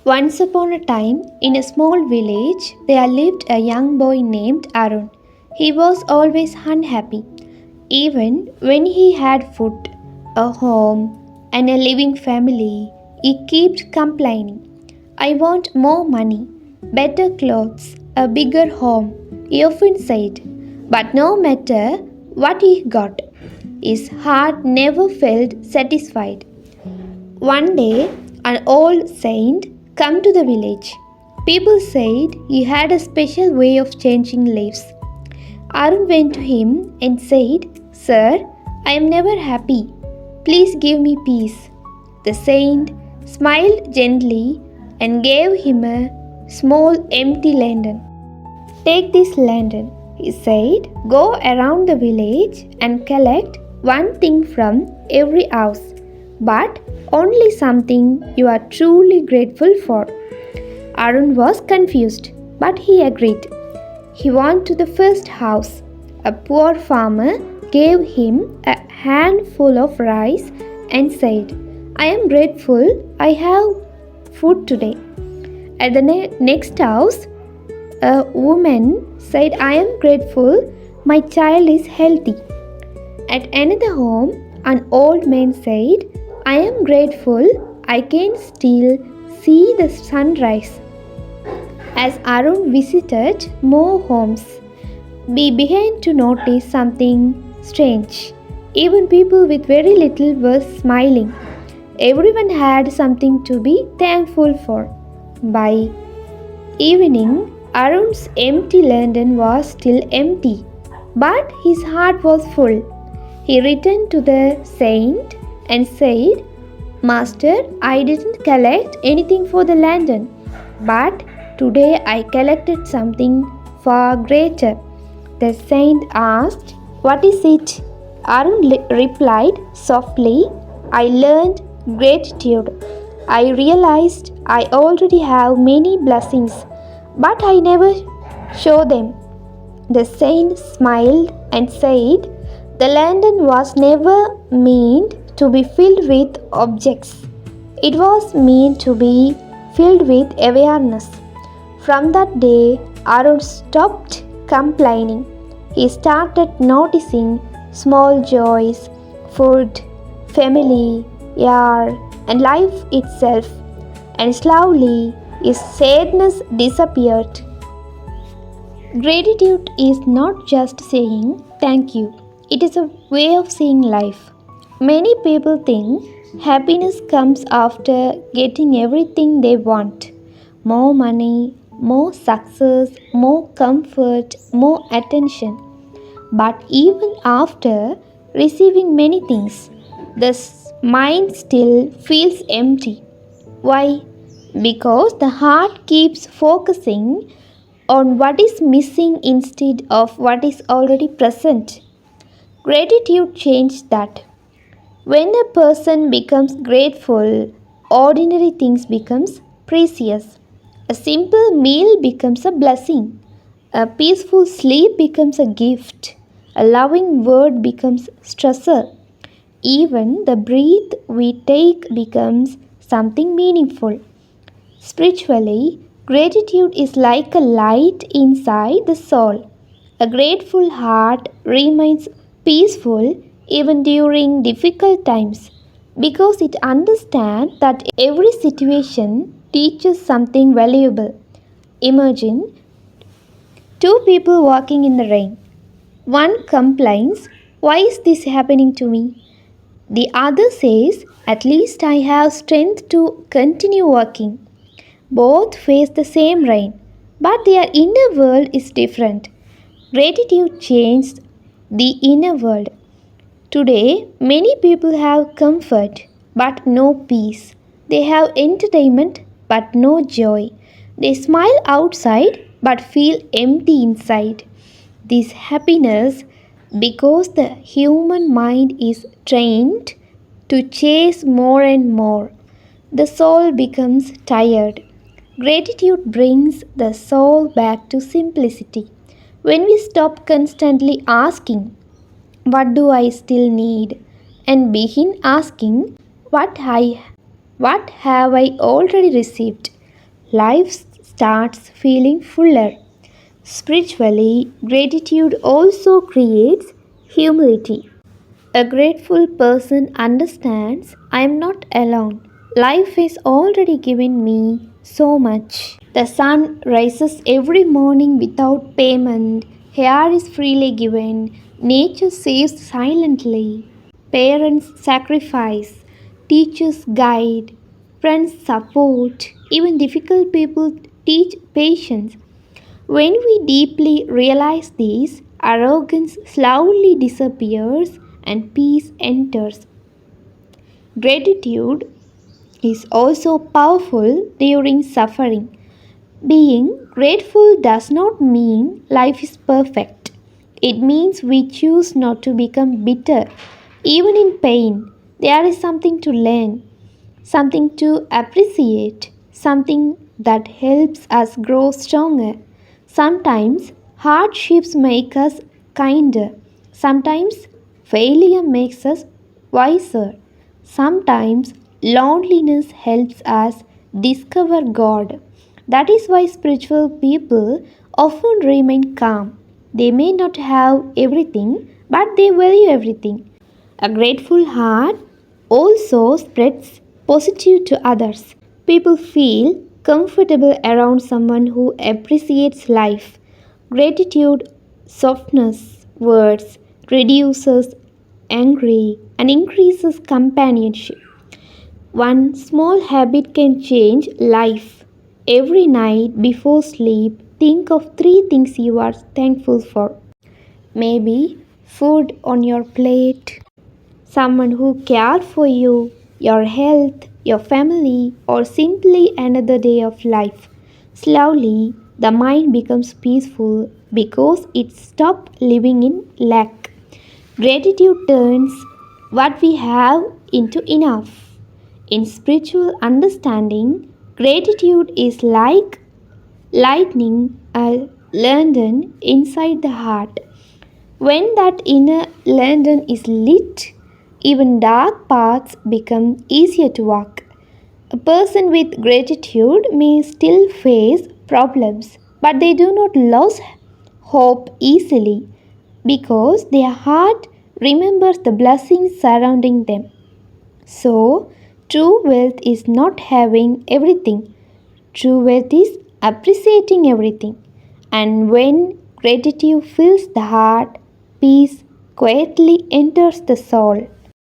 Once upon a time, in a small village, there lived a young boy named Arun. He was always unhappy. Even when he had food, a home, and a living family, he kept complaining. I want more money, better clothes, a bigger home, he often said. But no matter what he got, his heart never felt satisfied. One day, an old saint came to the village. People said he had a special way of changing lives. Arun went to him and said, Sir, I am never happy. Please give me peace. The saint smiled gently and gave him a small empty lantern. Take this lantern, he said. Go around the village and collect one thing from every house, but only something you are truly grateful for. Arun was confused, but he agreed. He went to the first house. A poor farmer gave him a handful of rice and said, I am grateful I have food today. At the next house, a woman said, I am grateful my child is healthy. At another home, an old man said, I am grateful I can still see the sunrise. As Arun visited more homes, we began to notice something strange. Even people with very little were smiling. Everyone had something to be thankful for. By evening, Arun's empty lantern was still empty, but his heart was full. He returned to the saint and said, Master, I didn't collect anything for the lantern, but today I collected something far greater. The saint asked, What is it? Arun replied softly, I learned gratitude. I realized I already have many blessings, but I never show them. The saint smiled and said, The lantern was never meant to be filled with objects. It was meant to be filled with awareness. From that day, Arun stopped complaining. He started noticing small joys, food, family, air, and life itself. And slowly, his sadness disappeared. Gratitude is not just saying thank you, it is a way of seeing life. Many people think happiness comes after getting everything they want: more money, more success, more comfort, more attention. But even after receiving many things, the mind still feels empty. Why? Because the heart keeps focusing on what is missing instead of what is already present. Gratitude changes that. When a person becomes grateful, ordinary things becomes precious. A simple meal becomes a blessing. A peaceful sleep becomes a gift. A loving word becomes stressor. Even the breath we take becomes something meaningful. Spiritually, gratitude is like a light inside the soul. A grateful heart remains peaceful even during difficult times because it understands that every situation teaches something valuable. Imagine two people walking in the rain. One complains, Why is this happening to me? The other says, At least I have strength to continue walking. Both face the same rain, but their inner world is different. Gratitude changed the inner world. Today, many people have comfort but no peace. They have entertainment but no joy. They smile outside but feel empty inside. This happiness because the human mind is trained to chase more and more. The soul becomes tired. Gratitude brings the soul back to simplicity. When we stop constantly asking, What do I still need? And begin asking, What have I already received? life starts feeling fuller. Spiritually, gratitude also creates humility. A grateful person understands I am not alone. Life has already given me so much. The sun rises every morning without payment. Air is freely given. Nature saves silently. Parents sacrifice. Teachers guide. Friends support. Even difficult people teach patience. When we deeply realize this, arrogance slowly disappears and peace enters. Gratitude is also powerful during suffering. Being grateful does not mean life is perfect. It means we choose not to become bitter. Even in pain, there is something to learn, something to appreciate, something that helps us grow stronger. Sometimes hardships make us kinder, sometimes failure makes us wiser, sometimes loneliness helps us discover God. That is why spiritual people often remain calm. They may not have everything, but they value everything. A grateful heart also spreads positive to others. People feel comfortable around someone who appreciates life. Gratitude softens words, reduces anger, and increases companionship. One small habit can change life. Every night before sleep, think of three things you are thankful for. Maybe food on your plate, someone who cared for you, your health, your family, or simply another day of life. Slowly, the mind becomes peaceful because it stops living in lack. Gratitude turns what we have into enough. In spiritual understanding, gratitude is like lightning a lantern inside the heart. When that inner lantern is lit, even dark paths become easier to walk. A person with gratitude may still face problems, but they do not lose hope easily because their heart remembers the blessings surrounding them. So, true wealth is not having everything, true wealth is appreciating everything. And when gratitude fills the heart, peace quietly enters the soul.